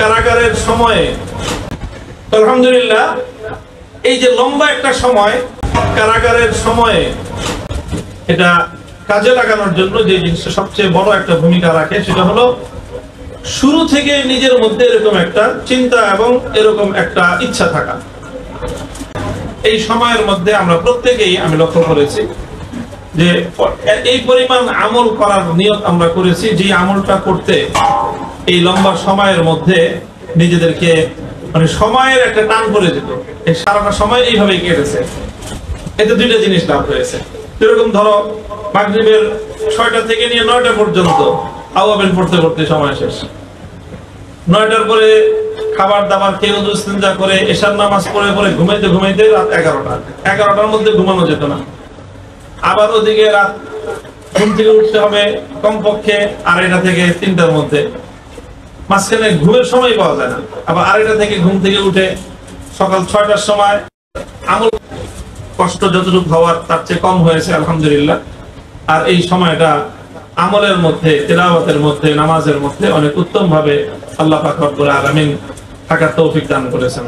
কারাগারের সময়ে আলহামদুলিল্লাহ এই যে লম্বা একটা সময় কারাগারের সময়ে এটা কাজে লাগানোর জন্য যে জিনিসটা সবচেয়ে বড় একটা ভূমিকা রাখে সেটা হলো শুরু থেকে নিজের মধ্যে এরকম একটা চিন্তা এবং এরকম একটা ইচ্ছা থাকা। এই সময়ের মধ্যে আমরা প্রত্যেকেই আমি লক্ষ্য করেছি যে এই পরিমাণ আমল করার নিয়ত আমরা করেছি যে আমলটা করতে এই লম্বা সময়ের মধ্যে নিজেদেরকে মানে সময়ের একটা টান পড়ে যেত। এই সারাটা সময় এইভাবেই কেটেছে। এতে দুইটা জিনিস লাভ হয়েছে। যেরকম ধরো মাগরিবের 6টা থেকে নিয়ে 9টা পর্যন্ত আওয়াবিন পড়তে পড়তে সময় শেষ। 9টার পরে খাবার দাবার খেয়ে ওযু ইস্তেঞ্জা করে এশার নামাজ পড়ে পড়ে ঘুমাইতে ঘুমাইতে রাত 11টা। 11টার মধ্যে ঘুমানো যেত না। আবার ওদিকে রাত ঘুম থেকে উঠতে হবে কমপক্ষে 2:30 থেকে 3টার মধ্যে। মাঝখানে ঘুমের সময় পাওয়া যায় না। আবার 2:30 থেকে ঘুম থেকে উঠে সকাল 6টার সময় আমল কষ্ট যতটুকু হওয়ার তার চেয়ে কম হয়েছে আলহামদুলিল্লাহ। আর এই সময়টা আমলের মধ্যে তিলাওয়াতের মধ্যে নামাজের মধ্যে অনেক উত্তম ভাবে আল্লাহ পাক রব্বুল আলামিন থাকার তৌফিক দান করেছেন।